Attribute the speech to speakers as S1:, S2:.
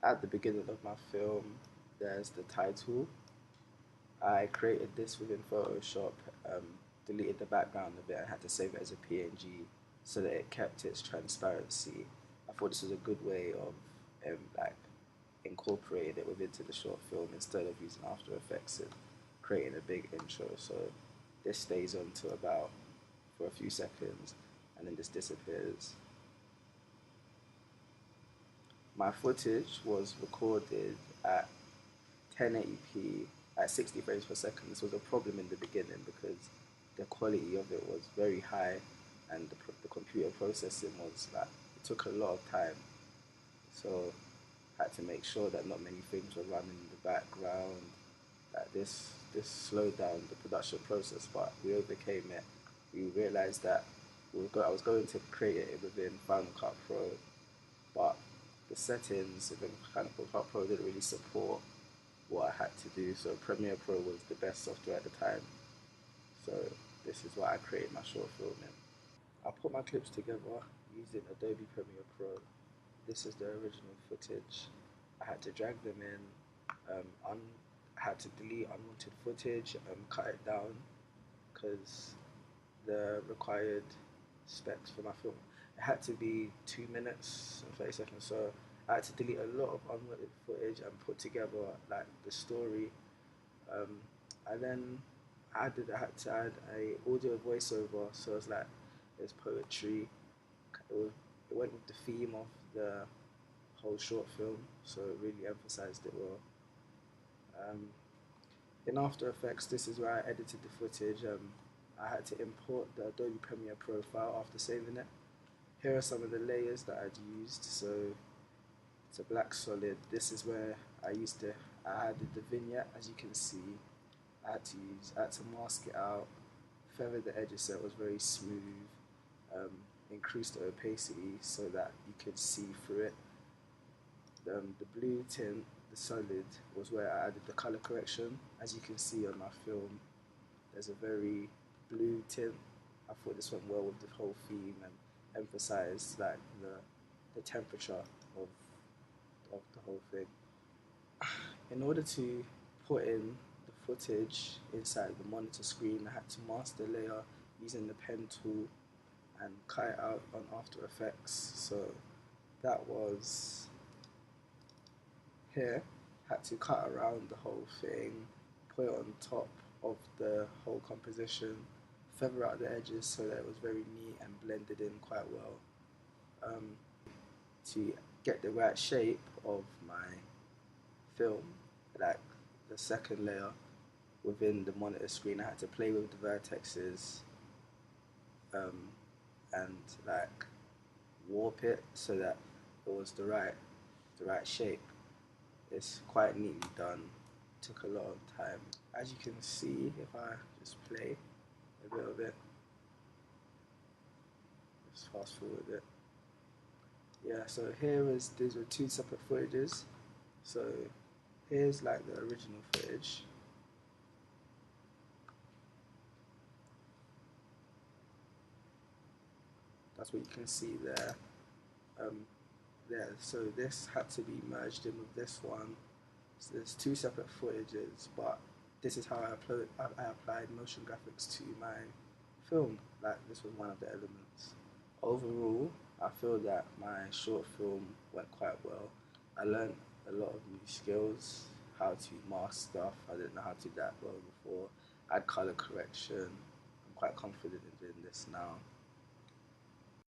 S1: At the beginning of my film, there's the title. I created this within Photoshop, um, deleted the background of it, and had to save it as a PNG so that it kept its transparency. I thought this was a good way of like incorporating it within the short film instead of using After Effects and creating a big intro. So this stays on to about for a few seconds and then just disappears. My footage was recorded at 1080p at 60 frames per second. This was a problem in the beginning because the quality of it was very high and the computer processing was like, it took a lot of time. So I had to make sure that not many things were running in the background, that this slowed down the production process, but we overcame it. We realized that I was going to create it within Final Cut Pro, but the settings within Final Cut Pro didn't really support what I had to do. So Premiere Pro was the best software at the time. So this is what I created my short film in. I put my clips together using Adobe Premiere Pro. This is the original footage. I had to drag them in. I had to delete unwanted footage and cut it down because the required specs for my film. It had to be 2 minutes and 30 seconds. So I had to delete a lot of unwanted footage and put together like the story. And then I had to add a audio voiceover. So it's like there's poetry. It went with the theme of the whole short film. So it really emphasized it well. Um, in After Effects, this is where I edited the footage. I had to import the Adobe Premiere Pro file after saving it. Here are some of the layers that I'd used. So it's a black solid. This is where I added the vignette, as you can see. I had to mask it out, feather the edges so it was very smooth, increase the opacity so that you could see through it. The blue tint, the solid, was where I added the color correction. As you can see on my film, there's a very blue tint. I thought this went well with the whole theme and emphasized like the temperature of the whole thing. In order to put in the footage inside the monitor screen, I had to mask the layer using the pen tool and cut it out on After Effects. So that was here. Had to cut around the whole thing, put it on top of the whole composition, feather out the edges so that it was very neat and blended in quite well. To get the right shape of my film, like the second layer within the monitor screen, I had to play with the vertexes um, and like warp it so that it was the right shape. It's quite neatly done. Took a lot of time. As you can see, if I just play a bit of it, just fast forward it. Yeah, so these are two separate footages. So here's like the original footage. That's what you can see there. Um, there. So this had to be merged in with this one. So there's two separate footages, but this is how I applied motion graphics to my film. Like this was one of the elements. Overall, I feel that my short film went quite well. I learned a lot of new skills, how to mask stuff. I didn't know how to do that well before. Add color correction. I'm quite confident in doing this now.